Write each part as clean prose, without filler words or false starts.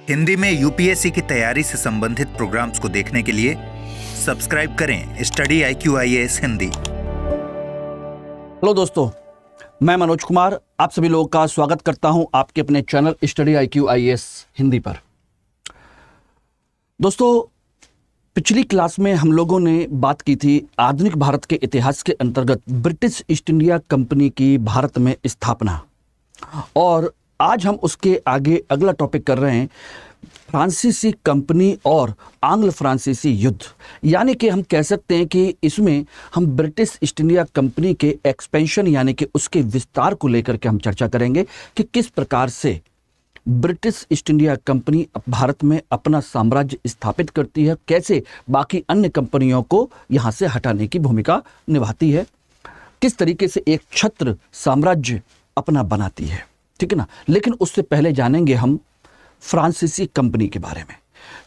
हिंदी में यूपीएससी की तैयारी से संबंधित प्रोग्राम्स को देखने के लिए सब्सक्राइब करें study IQ IAS Hindi. Hello दोस्तों, मैं मनोज कुमार आप सभी लोगों का स्वागत करता हूं आपके अपने channel study IQ IAS Hindi पर। दोस्तों, पिछली क्लास में हम लोगों ने बात की थी आधुनिक भारत के इतिहास के अंतर्गत ब्रिटिश ईस्ट इंडिया कंपनी की भारत में स्थापना, और आज हम उसके आगे अगला टॉपिक कर रहे हैं फ्रांसीसी कंपनी और आंग्ल फ्रांसीसी युद्ध। यानी कि हम कह सकते हैं कि इसमें हम ब्रिटिश ईस्ट इंडिया कंपनी के एक्सपेंशन यानी कि उसके विस्तार को लेकर के हम चर्चा करेंगे कि किस प्रकार से British east India company Bharat में अपना साम्राज्य स्थापित करती है, कैसे बाकी अन्य कंपनियों को यहाँ से हटाने की भूमिका निभाती है, किस तरीके से एक छत्र साम्राज्य अपना बनाती है। ठीक है ना। लेकिन उससे पहले जानेंगे हम फ्रांसीसी कंपनी के बारे में,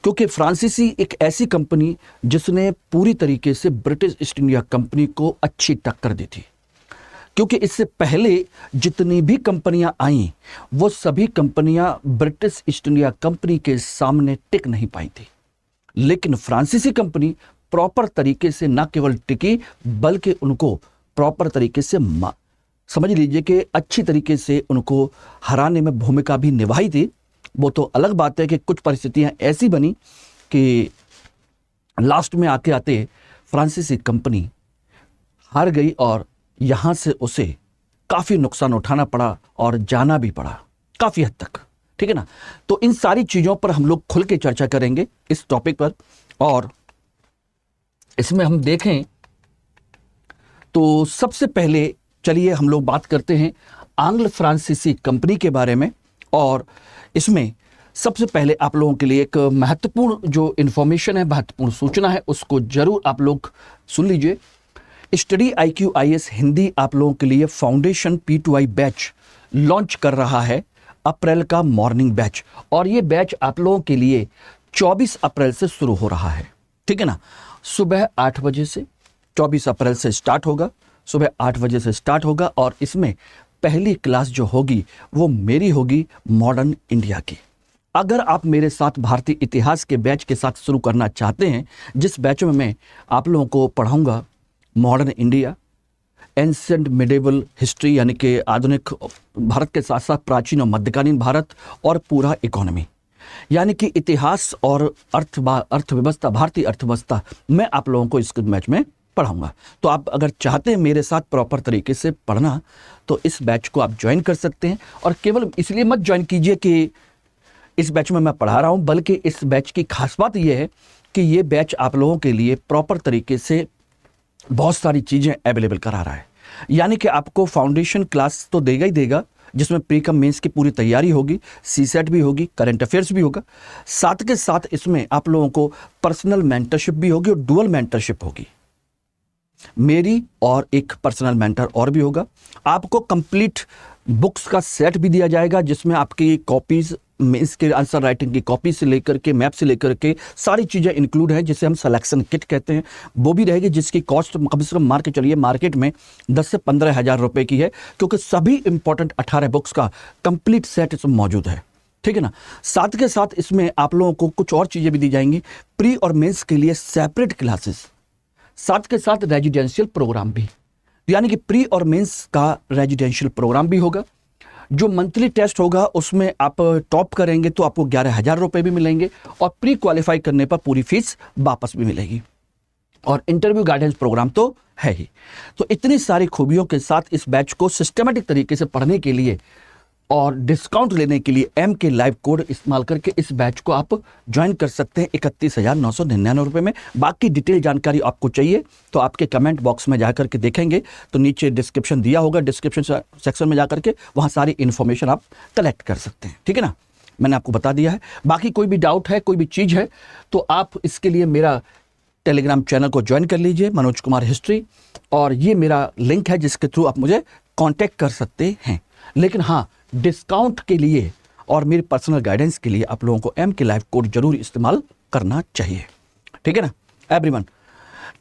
क्योंकि फ्रांसीसी एक ऐसी कंपनी जिसने पूरी तरीके से ब्रिटिश ईस्ट इंडिया कंपनी को अच्छी टक्कर दी थी। क्योंकि इससे पहले जितनी भी कंपनियां आईं वो सभी कंपनियां ब्रिटिश ईस्ट इंडिया कंपनी के सामने टिक नहीं पाई थी, लेकिन फ्रांसीसी कंपनी प्रॉपर तरीके से न केवल टिकी बल्कि उनको प्रॉपर तरीके से समझ लीजिए कि अच्छी तरीके से उनको हराने में भूमिका भी निभाई थी। वो तो अलग बात है कि कुछ परिस्थितियां ऐसी बनी कि लास्ट में आते फ्रांसीसी कंपनी हार गई और यहाँ से उसे काफ़ी नुकसान उठाना पड़ा और जाना भी पड़ा काफ़ी हद तक। ठीक है ना। तो इन सारी चीज़ों पर हम लोग खुल के चर्चा करेंगे इस टॉपिक पर, और इसमें हम देखें तो सबसे पहले चलिए हम लोग बात करते हैं आंग्ल फ्रांसीसी कंपनी के बारे में। और इसमें सबसे पहले आप लोगों के लिए एक महत्वपूर्ण जो इन्फॉर्मेशन है, महत्वपूर्ण सूचना है, उसको जरूर आप लोग सुन लीजिए। स्टडी IQ IAS हिंदी आप लोगों के लिए फाउंडेशन P2I बैच लॉन्च कर रहा है, अप्रैल का मॉर्निंग बैच, और ये बैच आप लोगों के लिए 24 अप्रैल से शुरू हो रहा है। ठीक है ना। सुबह 8 बजे से 24 अप्रैल से स्टार्ट होगा, सुबह 8 बजे से स्टार्ट होगा, और इसमें पहली क्लास जो होगी वो मेरी होगी मॉडर्न इंडिया की। अगर आप मेरे साथ भारतीय इतिहास के बैच के साथ शुरू करना चाहते हैं, जिस बैच में मैं आप लोगों को पढ़ाऊंगा modern India, ancient medieval history यानी कि आधुनिक भारत के साथ साथ प्राचीन और मध्यकालीन भारत, और पूरा इकोनॉमी यानी कि इतिहास और अर्थव्यवस्था, भारतीय अर्थव्यवस्था, मैं आप लोगों को इस बैच में पढ़ाऊंगा। तो आप अगर चाहते हैं मेरे साथ प्रॉपर तरीके से पढ़ना तो इस बैच को आप ज्वाइन कर सकते हैं। और केवल इसलिए मत ज्वाइन कीजिए कि इस बैच में मैं पढ़ा रहा हूं, बल्कि इस बैच की खास बात यह है कि ये बैच आप लोगों के लिए प्रॉपर तरीके से बहुत सारी चीज़ें अवेलेबल करा रहा है। यानी कि आपको फाउंडेशन क्लास तो देगा ही देगा, जिसमें प्री कम मेंस की पूरी तैयारी होगी, CSET भी होगी, करंट अफेयर्स भी होगा, साथ के साथ इसमें आप लोगों को पर्सनल मेंटरशिप भी होगी और डुअल मेंटरशिप होगी, मेरी और एक पर्सनल मेंटर और भी होगा। आपको कंप्लीट बुक्स का सेट भी दिया जाएगा, जिसमें आपकी कॉपीज, मेंस के आंसर राइटिंग की कॉपी से लेकर के मैप से लेकर के सारी चीज़ें इंक्लूड हैं, जिसे हम सिलेक्शन किट कहते हैं, वो भी रहेगी, जिसकी कॉस्ट कम से कम मार के चलिए मार्केट में 10 से 15 हज़ार रुपये की है, क्योंकि सभी इंपॉर्टेंट 18 बुक्स का कंप्लीट सेट इसमें मौजूद है। ठीक है ना। साथ के साथ इसमें आप लोगों को कुछ और चीज़ें भी दी जाएंगी, प्री और मेंस के लिए सेपरेट क्लासेस, साथ के साथ रेजिडेंशियल प्रोग्राम भी, यानी कि प्री और मेंस का रेजिडेंशियल प्रोग्राम भी होगा। जो मंथली टेस्ट होगा उसमें आप टॉप करेंगे तो आपको 11,000 रुपये भी मिलेंगे, और प्री क्वालिफाई करने पर पूरी फीस वापस भी मिलेगी, और इंटरव्यू गाइडेंस प्रोग्राम तो है ही। तो इतनी सारी खूबियों के साथ इस बैच को सिस्टमेटिक तरीके से पढ़ने के लिए और डिस्काउंट लेने के लिए MK लाइव कोड इस्तेमाल करके इस बैच को आप ज्वाइन कर सकते हैं 31,999 रुपये में। बाकी डिटेल जानकारी आपको चाहिए तो आपके कमेंट बॉक्स में जाकर के देखेंगे तो नीचे डिस्क्रिप्शन दिया होगा, डिस्क्रिप्शन सेक्शन में जाकर के वहाँ सारी इन्फॉर्मेशन आप कलेक्ट कर सकते हैं। ठीक है ना। मैंने आपको बता दिया है। बाकी कोई भी डाउट है, कोई भी चीज़ है, तो आप इसके लिए मेरा टेलीग्राम चैनल को ज्वाइन कर लीजिए, मनोज कुमार हिस्ट्री, और ये मेरा लिंक है जिसके थ्रू आप मुझे कॉन्टैक्ट कर सकते हैं। लेकिन हाँ, डिस्काउंट के लिए और मेरी पर्सनल गाइडेंस के लिए आप लोगों को MK लाइव कोड जरूर इस्तेमाल करना चाहिए। ठीक है ना एवरीवन।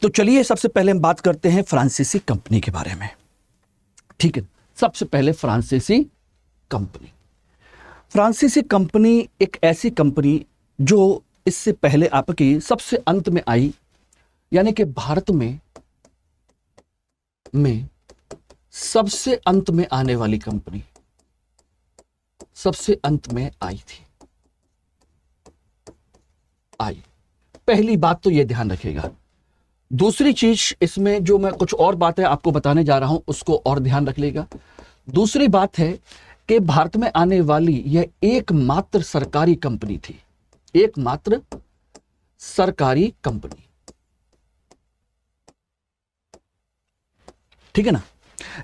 तो चलिए सबसे पहले हम बात करते हैं फ्रांसीसी कंपनी के बारे में। ठीक है, सबसे पहले फ्रांसीसी कंपनी। फ्रांसीसी कंपनी एक ऐसी कंपनी जो इससे पहले आपकी सबसे अंत में आई, यानी कि भारत में सबसे अंत में आने वाली कंपनी, सबसे अंत में आई थी, आई। पहली बात तो यह ध्यान रखिएगा। दूसरी चीज इसमें जो मैं कुछ और बातें आपको बताने जा रहा हूं उसको और ध्यान रख लेगा। दूसरी बात है कि भारत में आने वाली यह एकमात्र सरकारी कंपनी थी, एकमात्र सरकारी कंपनी, ठीक है ना।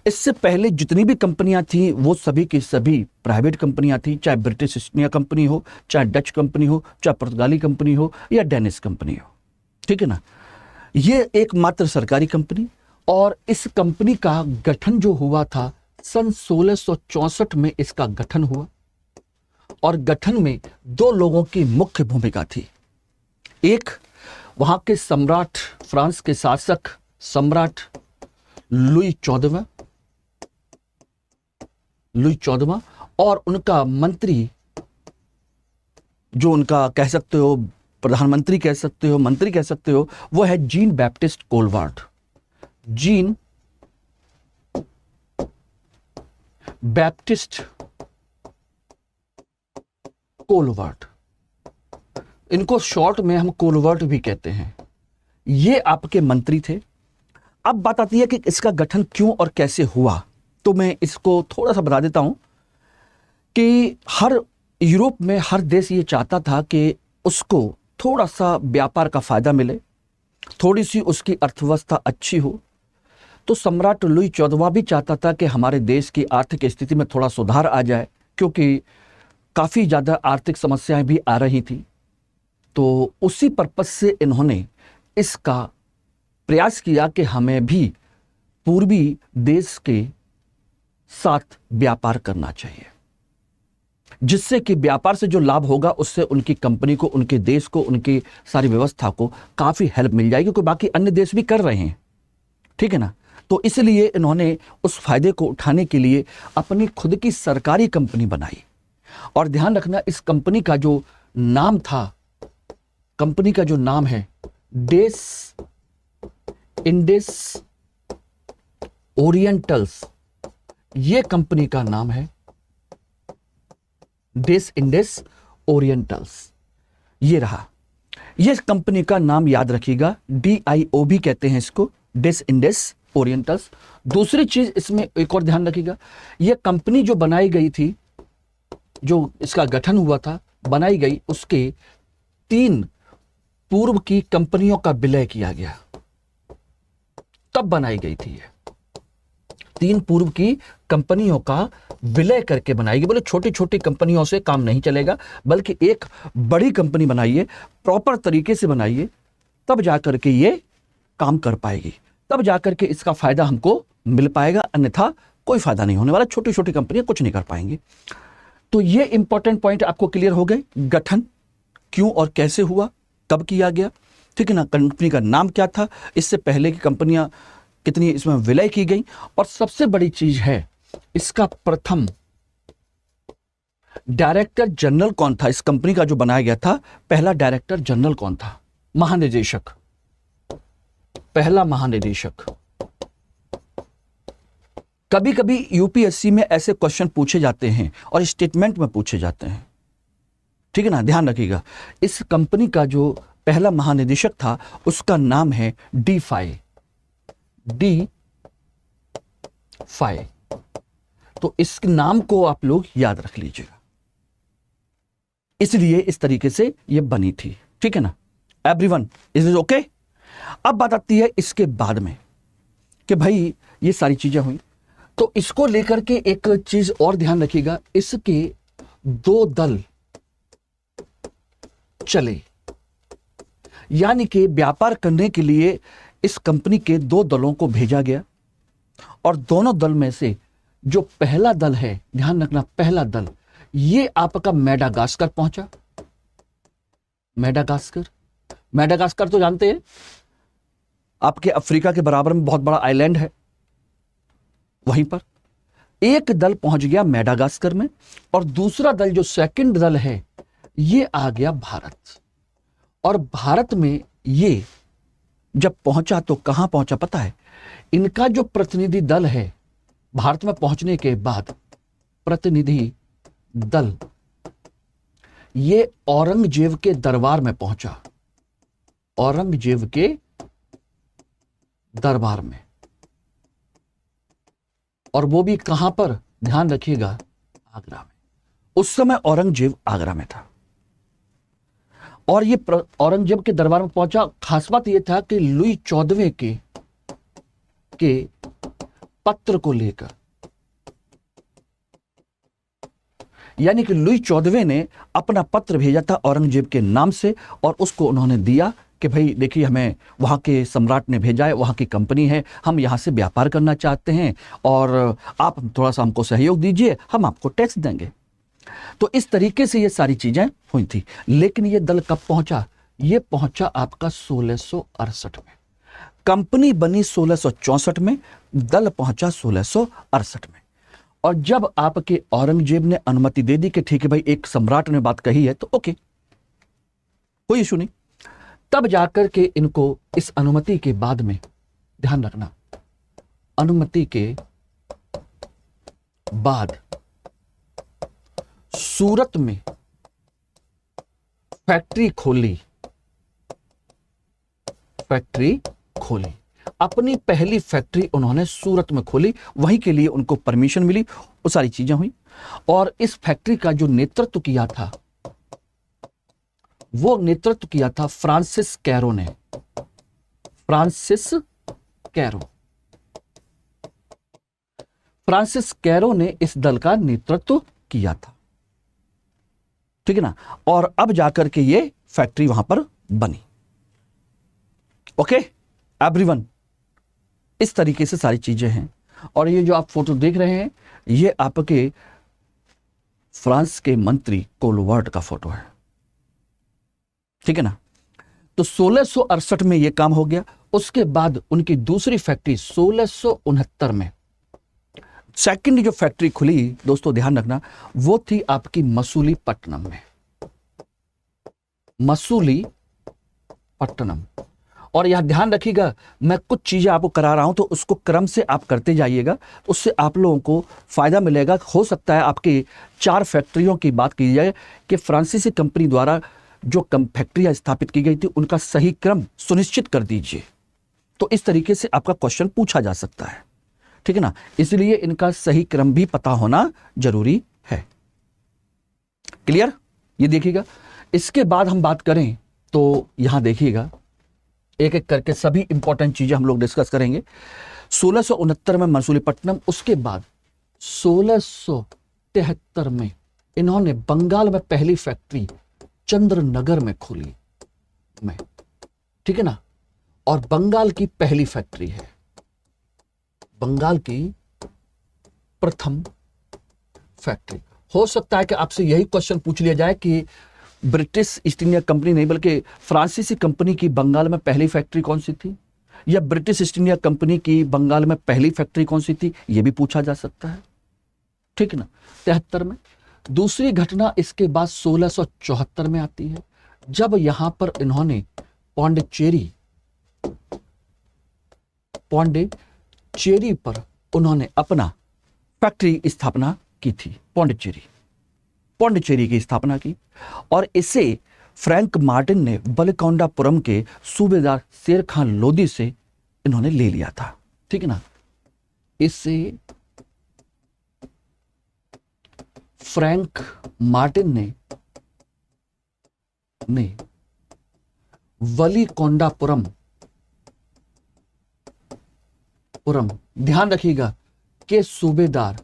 इससे पहले जितनी भी कंपनियां थी वो सभी की सभी प्राइवेट कंपनियां थी, चाहे ब्रिटिश ईस्ट इंडिया कंपनी हो, चाहे डच कंपनी हो, चाहे पुर्तगाली कंपनी हो या डेनिश कंपनी हो, ठीक है ना। ये एकमात्र सरकारी कंपनी, और इस कंपनी का गठन जो हुआ था सन 1664 में इसका गठन हुआ, और गठन में दो लोगों की मुख्य भूमिका थी। एक वहां के सम्राट, फ्रांस के शासक सम्राट लुई 14वां और उनका मंत्री, जो उनका कह सकते हो प्रधानमंत्री कह सकते हो, मंत्री कह सकते हो, वो है जीन बैप्टिस्ट कोलवार्ड। जीन बैप्टिस्ट कोलवार्ड, इनको शॉर्ट में हम कोलवार्ड भी कहते हैं। ये आपके मंत्री थे। अब बात आती है कि इसका गठन क्यों और कैसे हुआ, तो मैं इसको थोड़ा सा बता देता हूं कि हर यूरोप में हर देश ये चाहता था कि उसको थोड़ा सा व्यापार का फायदा मिले, थोड़ी सी उसकी अर्थव्यवस्था अच्छी हो। तो सम्राट लुई 14वां भी चाहता था कि हमारे देश की आर्थिक स्थिति में थोड़ा सुधार आ जाए, क्योंकि काफ़ी ज़्यादा आर्थिक समस्याएं भी आ रही थी। तो उसी पर्पस से इन्होंने इसका प्रयास किया कि हमें भी पूर्वी देश के साथ व्यापार करना चाहिए, जिससे कि व्यापार से जो लाभ होगा उससे उनकी कंपनी को, उनके देश को, उनकी सारी व्यवस्था को काफ़ी हेल्प मिल जाएगी, क्योंकि बाकी अन्य देश भी कर रहे हैं, ठीक है ना। तो इसलिए इन्होंने उस फायदे को उठाने के लिए अपनी खुद की सरकारी कंपनी बनाई। और ध्यान रखना, इस कंपनी का जो नाम था, कंपनी का जो नाम है डेस इंडिस ओरिएंटल्स, ये कंपनी का नाम है डेस इंडिस ओरिएंटल्स, ये रहा। ये कंपनी का नाम याद रखिएगा, DIO भी कहते हैं इसको, डेस इंडिस ओरिएंटल्स। दूसरी चीज इसमें एक और ध्यान रखिएगा, यह कंपनी जो बनाई गई थी, जो इसका गठन हुआ था, बनाई गई, उसके 3 पूर्व की कंपनियों का विलय किया गया, तब बनाई गई थी ये। 3 पूर्व की कंपनियों का विलय करके बनाई गई। बोले छोटी छोटी कंपनियों से काम नहीं चलेगा, बल्कि एक बड़ी कंपनी बनाइए, प्रॉपर तरीके से बनाइए, तब जाकर के ये काम कर पाएगी, तब जाकर के इसका फायदा हमको मिल पाएगा, अन्यथा कोई फायदा नहीं होने वाला। छोटी छोटी कंपनियां कुछ नहीं कर पाएंगी। तो ये इंपॉर्टेंट पॉइंट आपको क्लियर हो गए, गठन क्यों और कैसे हुआ, कब किया गया, ठीक है ना। कंपनी का नाम क्या था, इससे पहले की कंपनियां कितनी इसमें विलय की गई, और सबसे बड़ी चीज है इसका प्रथम डायरेक्टर जनरल कौन था। इस कंपनी का जो बनाया गया था, पहला डायरेक्टर जनरल कौन था, महानिदेशक, पहला महानिदेशक। कभी कभी यूपीएससी में ऐसे क्वेश्चन पूछे जाते हैं और स्टेटमेंट में पूछे जाते हैं, ठीक है ना, ध्यान रखिएगा। इस कंपनी का जो पहला महानिदेशक था उसका नाम है डी फाई। तो इस नाम को आप लोग याद रख लीजिएगा, इसलिए इस तरीके से ये बनी थी, ठीक है ना। Everyone is it okay. अब बात आती है इसके बाद में कि भाई ये सारी चीजें हुई, तो इसको लेकर के एक चीज और ध्यान रखिएगा, इसके 2 दल चले, यानी कि व्यापार करने के लिए इस कंपनी के 2 दलों को भेजा गया, और दोनों दल में से जो पहला दल है, ध्यान रखना, पहला दल ये आपका मेडागास्कर पहुंचा। मेडागास्कर तो जानते हैं, आपके अफ्रीका के बराबर में बहुत बड़ा आइलैंड है, वहीं पर एक दल पहुंच गया मेडागास्कर में और दूसरा दल जो सेकंड दल है ये आ गया भारत। और भारत में ये जब पहुंचा तो कहां पहुंचा पता है? इनका जो प्रतिनिधि दल है भारत में पहुंचने के बाद प्रतिनिधि दल ये औरंगजेब के दरबार में पहुंचा, औरंगजेब के दरबार में। और वो भी कहां पर? ध्यान रखिएगा, आगरा में। उस समय औरंगजेब आगरा में था और ये औरंगजेब के दरबार में पहुंचा। खास बात यह था कि लुई 14वें के पत्र को लेकर, यानी कि लुई 14वें ने अपना पत्र भेजा था औरंगजेब के नाम से और उसको उन्होंने दिया कि भाई देखिए, हमें वहाँ के सम्राट ने भेजा है, वहाँ की कंपनी है, हम यहाँ से व्यापार करना चाहते हैं और आप थोड़ा सा हमको सहयोग दीजिए, हम आपको टैक्स देंगे। तो इस तरीके से ये सारी चीजें हुई थी। लेकिन ये दल कब पहुंचा? ये पहुंचा आपका 1668 में। कंपनी बनी 1664 में, दल पहुंचा 1668 में। और जब आपके औरंगजेब ने अनुमति दे दी कि ठीक है भाई, एक सम्राट ने बात कही है तो ओके, कोई इशू नहीं, तब जाकर के इनको इस अनुमति के बाद में, ध्यान रखना, अनुमति के बाद सूरत में फैक्ट्री खोली, अपनी पहली फैक्ट्री उन्होंने सूरत में खोली। वहीं के लिए उनको परमिशन मिली, वो सारी चीजें हुई। और इस फैक्ट्री का जो नेतृत्व किया था वो नेतृत्व किया था फ्रांसिस कैरो ने। फ्रांसिस कैरो ने इस दल का नेतृत्व किया था, ठीक है ना। और अब जाकर के ये फैक्ट्री वहां पर बनी। ओके एवरीवन, इस तरीके से सारी चीजें हैं। और ये जो आप फोटो देख रहे हैं ये आपके फ्रांस के मंत्री कोलवर्ट का फोटो है, ठीक है ना। तो 1668 में ये काम हो गया। उसके बाद उनकी दूसरी फैक्ट्री 1669 में, सेकंड जो फैक्ट्री खुली दोस्तों ध्यान रखना, वो थी आपकी मसूलीपट्टनम में, मसूलीपट्टनम। और यहां ध्यान रखिएगा, मैं कुछ चीजें आपको करा रहा हूं तो उसको क्रम से आप करते जाइएगा, उससे आप लोगों को फायदा मिलेगा। हो सकता है आपके 4 फैक्ट्रियों की बात की जाए कि फ्रांसीसी कंपनी द्वारा जो फैक्ट्रियां स्थापित की गई थी उनका सही क्रम सुनिश्चित कर दीजिए। तो इस तरीके से आपका क्वेश्चन पूछा जा सकता है, ठीक है ना। इसलिए इनका सही क्रम भी पता होना जरूरी है। क्लियर? ये देखिएगा। इसके बाद हम बात करें तो यहां देखिएगा, एक एक करके सभी इंपॉर्टेंट चीजें हम लोग डिस्कस करेंगे। 1669 में मसूलीपट्टनम, उसके बाद 1673 में इन्होंने बंगाल में पहली फैक्ट्री चंद्रनगर में खोली में, ठीक है ना। और बंगाल की पहली फैक्ट्री है, बंगाल की प्रथम फैक्ट्री। हो सकता है कि आपसे यही क्वेश्चन पूछ लिया जाए कि ब्रिटिश ईस्ट इंडिया कंपनी नहीं बल्कि फ्रांसीसी कंपनी की बंगाल में पहली फैक्ट्री कौन सी थी, या ब्रिटिश ईस्ट इंडिया कंपनी की बंगाल में पहली फैक्ट्री कौन सी थी, यह भी पूछा जा सकता है, ठीक है ना। 73 में। दूसरी घटना इसके बाद 1674 में आती है, जब यहां पर इन्होंने पौंडीचेरी पर उन्होंने अपना फैक्ट्री स्थापना की थी। पौंडीचेरी की स्थापना की और इसे फ्रैंक मार्टिन ने बलकौंडापुरम के सूबेदार शेर खान लोदी से इन्होंने ले लिया था, ठीक है ना। इसे फ्रैंक मार्टिन ने वलीकोंडापुरम, ध्यान रखिएगा, के सूबेदार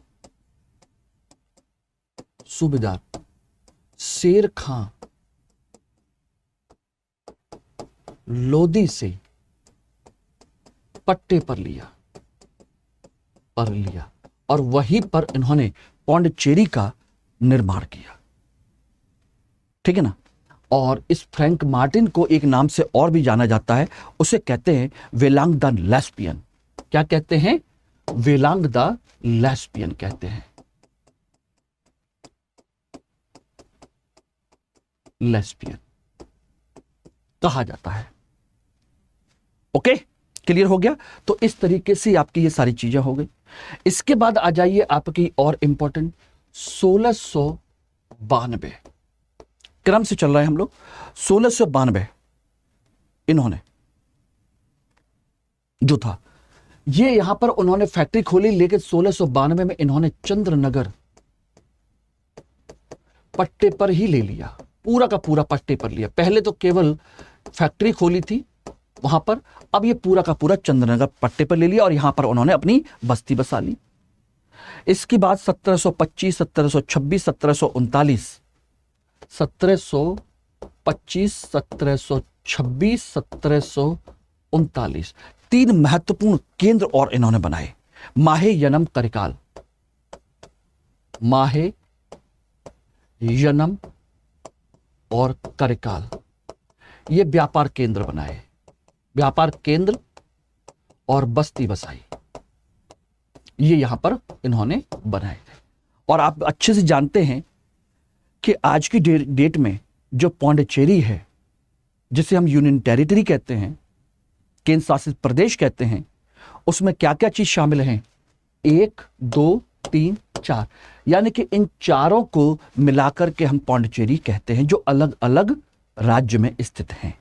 शेर खां लोदी से पट्टे पर लिया और वहीं पर इन्होंने पौंडीचेरी का निर्माण किया, ठीक है ना। और इस फ्रैंक मार्टिन को एक नाम से और भी जाना जाता है, उसे कहते हैं वेलांग द लेस्बियन। क्या कहते हैं? वेलांग द लेस्बियन कहते हैं। लेस्बियन कहा जाता है। ओके, क्लियर हो गया। तो इस तरीके से आपकी ये सारी चीजें हो गई। इसके बाद आ जाइए आपकी और इंपॉर्टेंट 1692, क्रम से चल रहे हैं हम लोग। 1692 इन्होंने जो था, ये यहां पर उन्होंने फैक्ट्री खोली, लेकिन 1692 में इन्होंने चंद्रनगर पट्टे पर ही ले लिया, पूरा का पूरा पट्टे पर लिया। पहले तो केवल फैक्ट्री खोली थी वहां पर, अब ये पूरा का पूरा चंद्रनगर पट्टे पर ले लिया और यहां पर उन्होंने अपनी बस्ती बसा ली। इसके बाद 1725, 1726, 1739, 1725, 1726, 1739 तीन महत्वपूर्ण केंद्र और इन्होंने बनाए। माहे यनम करिकाल, माहे यनम और करिकाल, ये व्यापार केंद्र बनाए, व्यापार केंद्र और बस्ती बसाई, ये यहां पर इन्होंने बनाए थे। और आप अच्छे से जानते हैं कि आज की डेट में जो पौंडीचेरी है, जिसे हम यूनियन टेरिटरी कहते हैं, केंद्र शासित प्रदेश कहते हैं, उसमें क्या क्या चीज शामिल है? 1, 2, 3, 4, यानी कि इन चारों को मिलाकर के हम पौंडीचेरी कहते हैं, जो अलग अलग राज्य में स्थित हैं।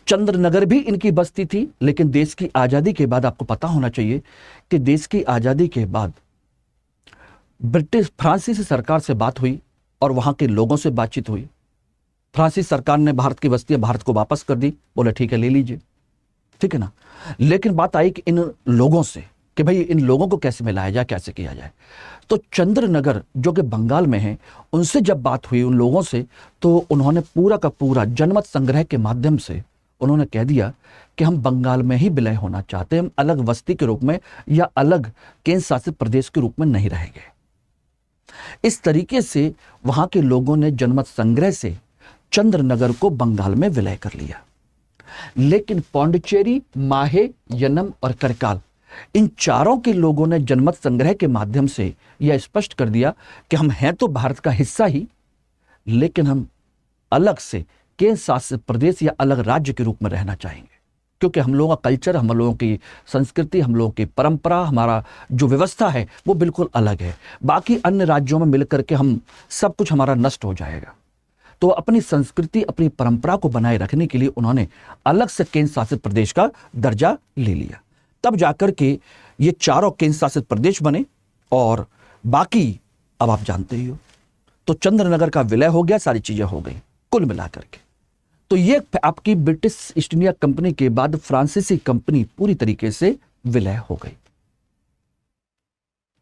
चंद्रनगर भी इनकी बस्ती थी, लेकिन देश की आजादी के बाद आपको पता होना चाहिए कि देश की आजादी के बाद ब्रिटिश फ्रांसीसी सरकार से बात हुई और वहां के लोगों से बातचीत हुई। फ्रांसीसी सरकार ने भारत की बस्तियां भारत को वापस कर दी, बोले ठीक है ले लीजिए, ठीक है ना। लेकिन बात आई कि इन लोगों से, कि भाई इन लोगों को कैसे मिलाया जाए, कैसे किया जाए। तो चंद्रनगर जो कि बंगाल में है, उनसे जब बात हुई उन लोगों से, तो उन्होंने पूरा का पूरा जनमत संग्रह के माध्यम से उन्होंने कह दिया कि हम बंगाल में ही विलय होना चाहते हैं, हम अलग बस्ती के रूप में या अलग केंद्र शासित प्रदेश के रूप में नहीं रहेंगे। इस तरीके से वहां के लोगों ने जनमत संग्रह से चंद्रनगर को बंगाल में विलय कर लिया। लेकिन पौंडीचेरी, माहे, यनम और करकाल, इन चारों के लोगों ने जनमत संग्रह के माध्यम से यह स्पष्ट कर दिया कि हम हैं तो भारत का हिस्सा ही, लेकिन हम अलग से केंद्र शासित प्रदेश या अलग राज्य के रूप में रहना चाहेंगे, क्योंकि हम लोगों का कल्चर, हम लोगों की संस्कृति, हम लोगों की परंपरा, हमारा जो व्यवस्था है वो बिल्कुल अलग है। बाकी अन्य राज्यों में मिलकर के हम सब कुछ हमारा नष्ट हो जाएगा। तो अपनी संस्कृति, अपनी परंपरा को बनाए रखने के लिए उन्होंने अलग से केंद्र शासित प्रदेश का दर्जा ले लिया। तब जाकर के ये चारों केंद्र शासित प्रदेश बने और बाकी अब आप जानते ही हो। तो चंद्रनगर का विलय हो गया, सारी चीजें हो गई कुल मिलाकर के। तो ये आपकी ब्रिटिश ईस्ट इंडिया कंपनी के बाद फ्रांसीसी कंपनी पूरी तरीके से विलय हो गई।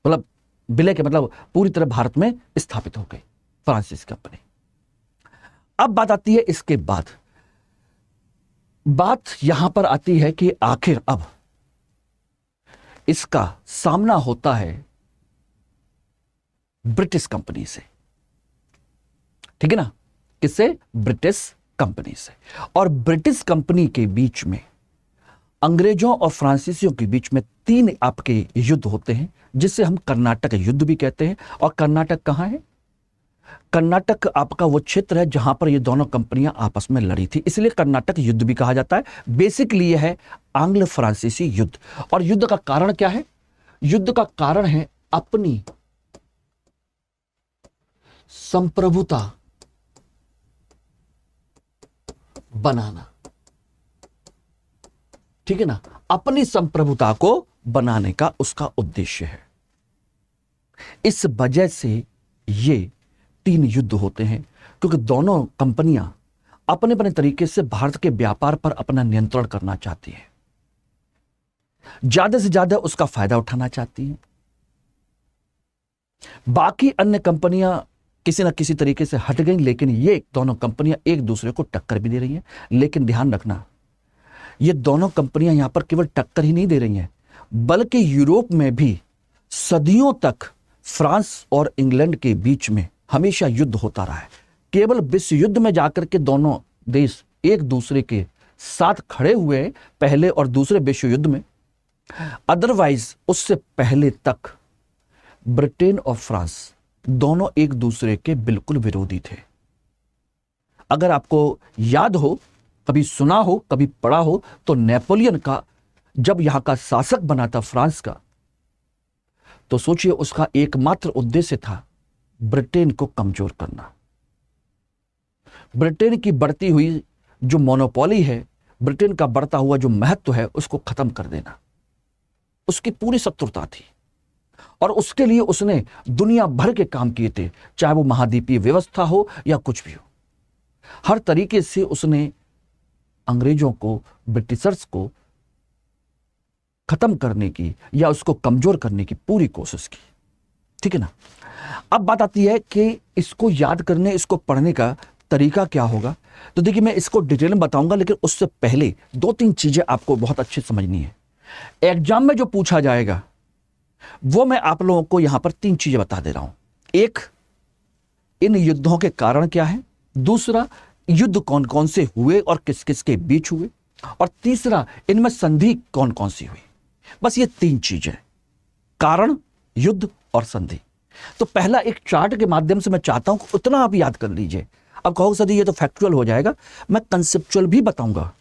मतलब विलय के मतलब पूरी तरह भारत में स्थापित हो गई फ्रांसीसी कंपनी। अब बात आती है इसके बाद, बात यहां पर आती है कि आखिर अब इसका सामना होता है ब्रिटिश कंपनी से, ठीक है ना। किससे? ब्रिटिश कंपनी से। और ब्रिटिश कंपनी के बीच में अंग्रेजों और फ्रांसीसियों के बीच में 3 आपके युद्ध होते हैं, जिसे हम कर्नाटक युद्ध भी कहते हैं। और कर्नाटक कहां है? कर्नाटक आपका वो क्षेत्र है जहां पर ये दोनों कंपनियां आपस में लड़ी थी, इसलिए कर्नाटक युद्ध भी कहा जाता है। बेसिकली यह है आंग्ल फ्रांसीसी युद्ध। और युद्ध का कारण क्या है? युद्ध का कारण है अपनी संप्रभुता बनाना, ठीक है ना। अपनी संप्रभुता को बनाने का उसका उद्देश्य है। इस वजह से ये 3 युद्ध होते हैं, क्योंकि दोनों कंपनियां अपने अपने तरीके से भारत के व्यापार पर अपना नियंत्रण करना चाहती हैं, ज्यादा से ज्यादा उसका फायदा उठाना चाहती हैं। बाकी अन्य कंपनियां किसी ना किसी तरीके से हट गई, लेकिन ये दोनों कंपनियां एक दूसरे को टक्कर भी दे रही हैं। लेकिन ध्यान रखना, ये दोनों कंपनियां यहां पर केवल टक्कर ही नहीं दे रही हैं, बल्कि यूरोप में भी सदियों तक फ्रांस और इंग्लैंड के बीच में हमेशा युद्ध होता रहा है। केवल विश्व युद्ध में जाकर के दोनों देश एक दूसरे के साथ खड़े हुए हैं, पहले और दूसरे विश्व युद्ध में। अदरवाइज उससे पहले तक ब्रिटेन और फ्रांस दोनों एक दूसरे के बिल्कुल विरोधी थे। अगर आपको याद हो, कभी सुना हो, कभी पढ़ा हो, तो नेपोलियन का जब यहां का शासक बना था फ्रांस का, तो सोचिए उसका एकमात्र उद्देश्य था ब्रिटेन को कमजोर करना। ब्रिटेन की बढ़ती हुई जो मोनोपोली है, ब्रिटेन का बढ़ता हुआ जो महत्व है, उसको खत्म कर देना उसकी पूरी शत्रुता थी। और उसके लिए उसने दुनिया भर के काम किए थे, चाहे वो महाद्वीपीय व्यवस्था हो या कुछ भी हो। हर तरीके से उसने अंग्रेजों को, ब्रिटिशर्स को खत्म करने की या उसको कमजोर करने की पूरी कोशिश की। ठीक है ना। अब बात आती है कि इसको याद करने, इसको पढ़ने का तरीका क्या होगा। तो देखिए, मैं इसको डिटेल में बताऊंगा, लेकिन उससे पहले 2-3 चीजें आपको बहुत अच्छी समझनी है। एग्जाम में जो पूछा जाएगा वो मैं आप लोगों को यहां पर 3 चीजें बता दे रहा हूं। एक, इन युद्धों के कारण क्या है। दूसरा, युद्ध कौन कौन से हुए और किस किस के बीच हुए। और तीसरा, इनमें संधि कौन कौन सी हुई। बस ये 3 चीजें, कारण, युद्ध और संधि। तो पहला एक चार्ट के माध्यम से मैं चाहता हूं कि उतना आप याद कर लीजिए। अब कहोगे सर ये तो फैक्चुअल हो जाएगा, मैं कंसेप्चुअल भी बताऊंगा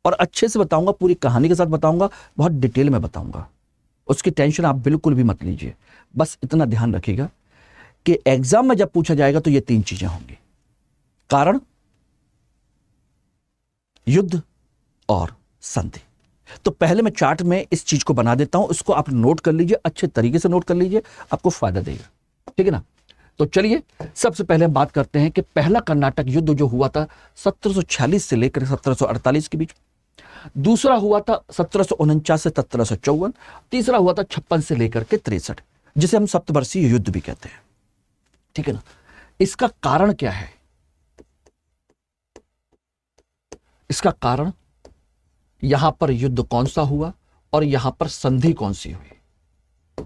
और अच्छे से बताऊंगा, पूरी कहानी के साथ बताऊंगा, बहुत डिटेल में बताऊंगा। उसकी टेंशन आप बिल्कुल भी मत लीजिए। बस इतना ध्यान रखिएगा कि एग्जाम में जब पूछा जाएगा तो ये 3 चीजें होंगी, कारण, युद्ध और संधि। तो पहले मैं चार्ट में इस चीज को बना देता हूं, उसको आप नोट कर लीजिए, अच्छे तरीके से नोट कर लीजिए, आपको फायदा देगा। ठीक है ना। तो चलिए सबसे पहले हम बात करते हैं कि पहला कर्नाटक युद्ध जो हुआ था 1746 से लेकर 1748 के बीच। दूसरा हुआ था 1749 से 1754। तीसरा हुआ था 56 से लेकर के 63, जिसे हम सप्तवर्षीय युद्ध भी कहते हैं। ठीक है ना। इसका कारण क्या है। इसका कारण, यहां पर युद्ध कौन सा हुआ और यहां पर संधि कौन सी हुई।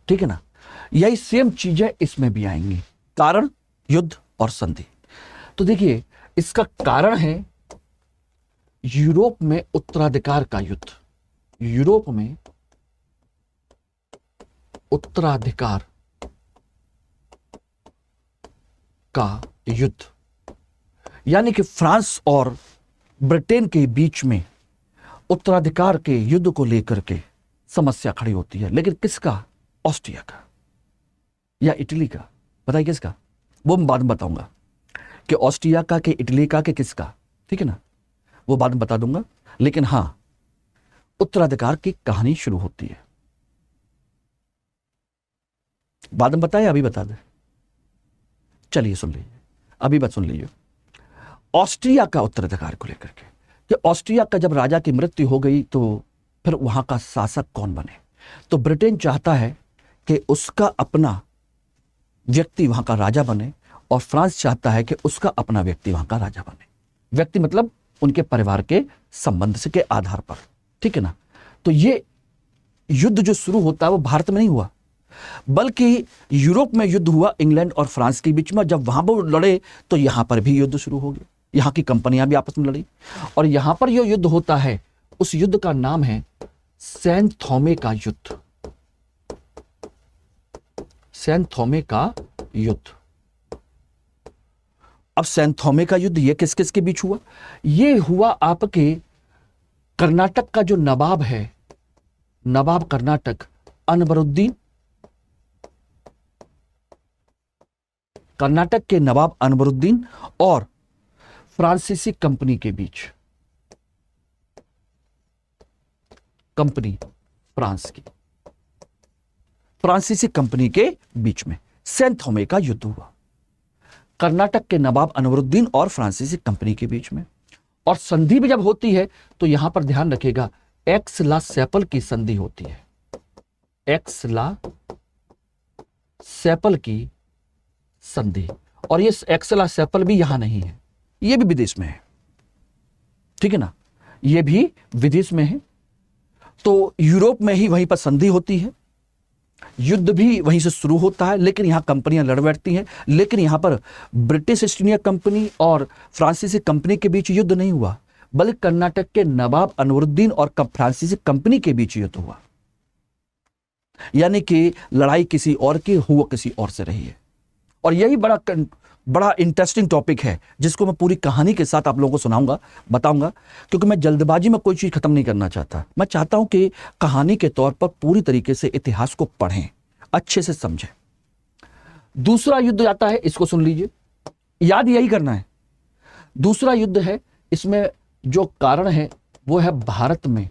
ठीक है ना। यही सेम चीजें इसमें भी आएंगी, कारण, युद्ध और संधि। तो देखिए, इसका कारण है यूरोप में उत्तराधिकार का युद्ध। यूरोप में उत्तराधिकार का युद्ध, यानी कि फ्रांस और ब्रिटेन के बीच में उत्तराधिकार के युद्ध को लेकर के समस्या खड़ी होती है। लेकिन किसका। ऑस्ट्रिया का या इटली का। बताइए किसका। वो मैं बाद में बताऊंगा कि ऑस्ट्रिया का, कि इटली का, कि किसका। ठीक है ना, वो बाद में बता दूंगा। लेकिन हां, उत्तराधिकार की कहानी शुरू होती है। बाद में बताए, अभी बता दे। चलिए सुन लीजिए, अभी बात सुन लीजिए। ऑस्ट्रिया का उत्तराधिकार को लेकर के, कि ऑस्ट्रिया का जब राजा की मृत्यु हो गई तो फिर वहां का शासक कौन बने। तो ब्रिटेन चाहता है कि उसका अपना व्यक्ति वहां का राजा बने, और फ्रांस चाहता है कि उसका अपना व्यक्ति वहां का राजा बने। व्यक्ति मतलब उनके परिवार के संबंध से के आधार पर। ठीक है ना। तो ये युद्ध जो शुरू होता है वो भारत में नहीं हुआ, बल्कि यूरोप में युद्ध हुआ इंग्लैंड और फ्रांस के बीच में। जब वहां पर लड़े तो यहां पर भी युद्ध शुरू हो गया, यहां की कंपनियां भी आपस में लड़ी। और यहां पर जो युद्ध होता है, उस युद्ध का नाम है सैन थोमे का युद्ध। सैन थोमे का युद्ध। अब सैन थोमे का युद्ध ये किस किस के बीच हुआ। ये हुआ आपके कर्नाटक का जो नवाब है, नवाब कर्नाटक अनवरुद्दीन, कर्नाटक के नवाब अनवरुद्दीन और फ्रांसीसी कंपनी के बीच। कंपनी फ्रांस की, फ्रांसीसी कंपनी के बीच में सैन थोमे का युद्ध हुआ। कर्नाटक के नवाब अनवरुद्दीन और फ्रांसीसी कंपनी के बीच में। और संधि भी जब होती है तो यहां पर ध्यान रखिएगा, एक्स ला सैपल की संधि होती है। एक्स ला सैपल की संधि। और ये एक्स ला सैपल भी यहां नहीं है, ये भी विदेश में है। ठीक है ना, ये भी विदेश में है। तो यूरोप में ही वहीं पर संधि होती है, युद्ध भी वहीं से शुरू होता है। लेकिन यहां कंपनियां लड़ बैठती हैं। लेकिन यहां पर ब्रिटिश ईस्ट इंडिया कंपनी और फ्रांसीसी कंपनी के बीच युद्ध नहीं हुआ, बल्कि कर्नाटक के नवाब अनवरुद्दीन और फ्रांसीसी कंपनी के बीच युद्ध हुआ। यानी कि लड़ाई किसी और की हुआ किसी और से रही है। और यही बड़ा इंटरेस्टिंग टॉपिक है जिसको मैं पूरी कहानी के साथ आप लोगों को सुनाऊंगा, बताऊंगा, क्योंकि मैं जल्दबाजी में कोई चीज खत्म नहीं करना चाहता। मैं चाहता हूं कि कहानी के तौर पर पूरी तरीके से इतिहास को पढ़ें, अच्छे से समझें। दूसरा युद्ध आता है, इसको सुन लीजिए, याद यही करना है। दूसरा युद्ध है, इसमें जो कारण है वो है भारत में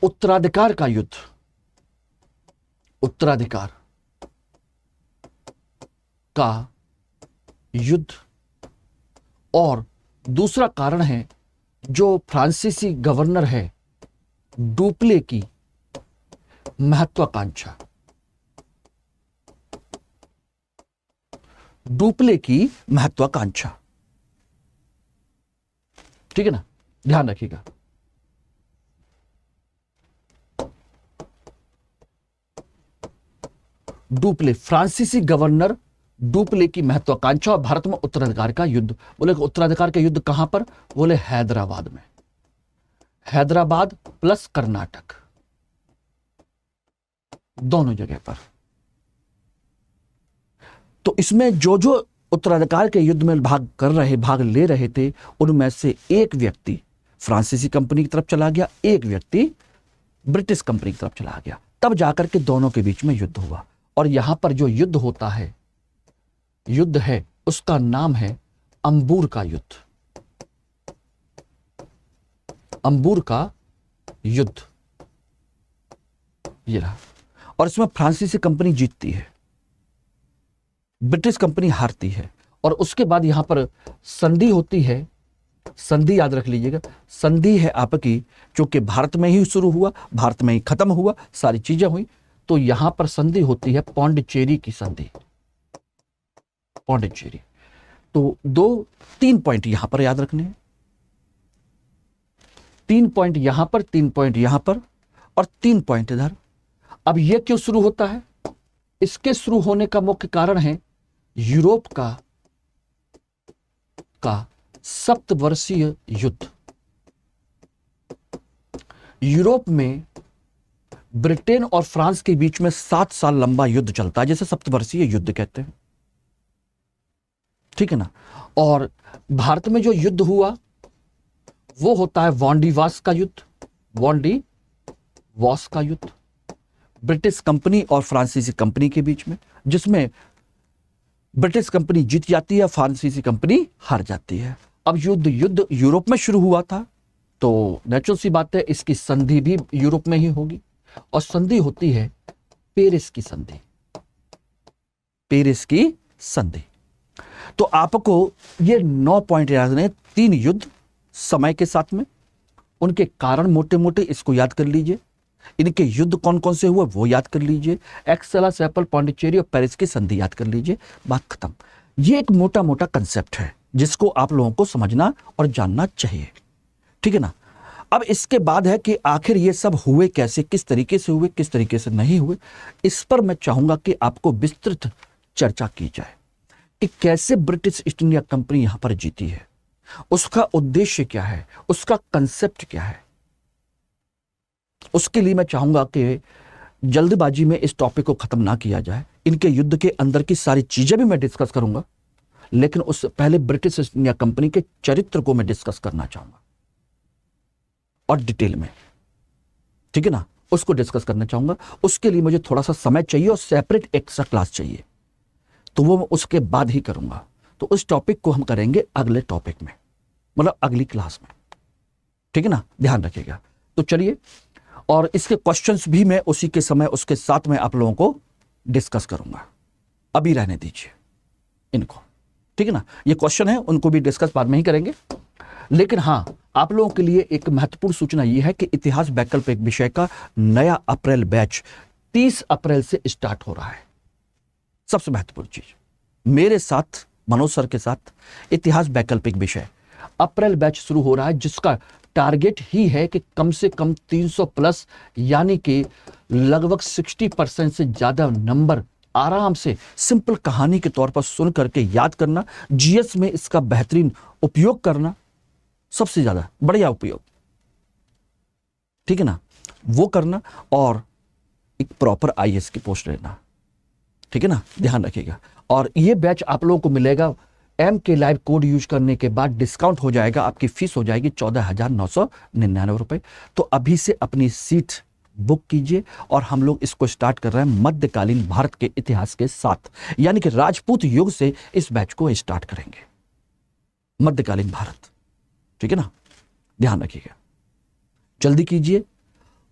उत्तराधिकार का युद्ध। उत्तराधिकार का युद्ध। और दूसरा कारण है जो फ्रांसीसी गवर्नर है डुप्ले की महत्वाकांक्षा। डुप्ले की महत्वाकांक्षा, ठीक है ना, ध्यान रखिएगा। डुप्ले, फ्रांसीसी गवर्नर डुप्ले की महत्वाकांक्षा और भारत में उत्तराधिकार का युद्ध। बोले उत्तराधिकार का युद्ध कहां पर? बोले हैदराबाद में। हैदराबाद प्लस कर्नाटक, दोनों जगह पर। तो इसमें जो जो उत्तराधिकार के युद्ध में भाग ले रहे थे, उनमें से एक व्यक्ति फ्रांसीसी कंपनी की तरफ चला गया, एक व्यक्ति ब्रिटिश कंपनी की तरफ चला गया। तब जाकर के दोनों के बीच में युद्ध हुआ। और यहां पर जो युद्ध होता है, युद्ध है, उसका नाम है अंबूर का युद्ध। अंबूर का युद्ध ये रहा। और इसमें फ्रांसीसी कंपनी जीतती है, ब्रिटिश कंपनी हारती है। और उसके बाद यहां पर संधि होती है। संधि याद रख लीजिएगा, संधि है आपकी, चूंकि भारत में ही शुरू हुआ, भारत में ही खत्म हुआ, सारी चीजें हुई, तो यहां पर संधि होती है पौंडीचेरी की संधि। पौंडीचेरी। तो 3 पॉइंट यहां पर याद रखने हैं। 3 पॉइंट यहां पर, 3 पॉइंट यहां पर और 3 पॉइंट इधर। अब यह क्यों शुरू होता है? इसके शुरू होने का मुख्य कारण है यूरोप का सप्तवर्षीय युद्ध। यूरोप में ब्रिटेन और फ्रांस के बीच में 7 साल लंबा युद्ध चलता है, जैसे सप्तवर्षीय युद्ध कहते हैं, ठीक है ना। और भारत में जो युद्ध हुआ वो होता है वांडीवास का युद्ध। वांडीवास का युद्ध ब्रिटिश कंपनी और फ्रांसीसी कंपनी के बीच में, जिसमें ब्रिटिश कंपनी जीत जाती है, फ्रांसीसी कंपनी हार जाती है। अब युद्ध यूरोप में शुरू हुआ था, तो नेचुरल सी बात है इसकी संधि भी यूरोप में ही होगी। और संधि होती है पेरिस की संधि। पेरिस की संधि। तो आपको ये 9 पॉइंट याद रखने, 3 युद्ध समय के साथ में, उनके कारण मोटे मोटे इसको याद कर लीजिए। इनके युद्ध कौन कौन से हुए वो याद कर लीजिए। एक्सेला, सेपल, पौंडीचेरी और पेरिस की संधि याद कर लीजिए, बात खत्म। ये एक मोटा मोटा कंसेप्ट है जिसको आप लोगों को समझना और जानना चाहिए, ठीक है ना। अब इसके बाद है कि आखिर ये सब हुए कैसे, किस तरीके से हुए, किस तरीके से नहीं हुए। इस पर मैं चाहूंगा कि आपको विस्तृत चर्चा की जाए कि कैसे ब्रिटिश ईस्ट इंडिया कंपनी यहां पर जीती है, उसका उद्देश्य क्या है, उसका कंसेप्ट क्या है। उसके लिए मैं चाहूंगा कि जल्दबाजी में इस टॉपिक को खत्म ना किया जाए। इनके युद्ध के अंदर की सारी चीजें भी मैं डिस्कस करूंगा, लेकिन उससे पहले ब्रिटिश ईस्ट इंडिया कंपनी के चरित्र को मैं डिस्कस करना चाहूंगा और डिटेल में, ठीक है ना, उसको डिस्कस करना चाहूंगा। उसके लिए मुझे थोड़ा सा समय चाहिए और सेपरेट एक्स्ट्रा क्लास चाहिए, तो वो मैं उसके बाद ही करूंगा। तो उस टॉपिक को हम करेंगे अगले टॉपिक में, मतलब अगली क्लास में, ठीक है ना, ध्यान रखिएगा। तो चलिए, और इसके क्वेश्चंस भी मैं उसी के समय उसके साथ में आप लोगों को डिस्कस करूंगा। अभी रहने दीजिए इनको, ठीक है ना। ये क्वेश्चन है, उनको भी डिस्कस बाद में ही करेंगे। लेकिन हाँ, आप लोगों के लिए एक महत्वपूर्ण सूचना यह है कि इतिहास वैकल्पिक विषय का नया अप्रैल बैच 30 अप्रैल से स्टार्ट हो रहा है। सबसे महत्वपूर्ण चीज, मेरे साथ, मनोज सर के साथ इतिहास वैकल्पिक विषय अप्रैल बैच शुरू हो रहा है, जिसका टारगेट ही है कि कम से कम 300 प्लस, यानी कि लगभग 60% से ज्यादा नंबर आराम से सिंपल कहानी के तौर पर सुन करके याद करना, जीएस में इसका बेहतरीन उपयोग करना, सबसे ज्यादा बढ़िया उपयोग, ठीक है ना, वो करना और एक प्रॉपर आईएएस की पोस्ट लेना, ठीक है ना, ध्यान रखिएगा। और ये बैच आप लोगों को मिलेगा MK लाइव कोड यूज करने के बाद डिस्काउंट हो जाएगा, आपकी फीस हो जाएगी 14,999 रुपए। तो अभी से अपनी सीट बुक कीजिए और हम लोग इसको स्टार्ट कर रहे हैं मध्यकालीन भारत के इतिहास के साथ, यानी कि राजपूत युग से इस बैच को स्टार्ट करेंगे, मध्यकालीन भारत, ठीक है ना, ध्यान रखिएगा। जल्दी कीजिए,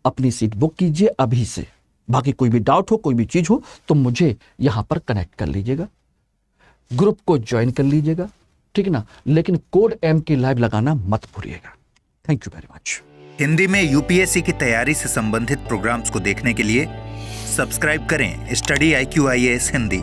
अपनी सीट बुक कीजिए अभी से। बाकी कोई भी डाउट हो, कोई भी चीज हो तो मुझे यहां पर कनेक्ट कर लीजिएगा, ग्रुप को ज्वाइन कर लीजिएगा, ठीक है ना, लेकिन कोड MK लाइव लगाना मत भूलिएगा। Thank you very much. Hindi में यूपीएससी की तैयारी से संबंधित प्रोग्राम्स को देखने के लिए सब्सक्राइब करें स्टडी IQ IAS हिंदी।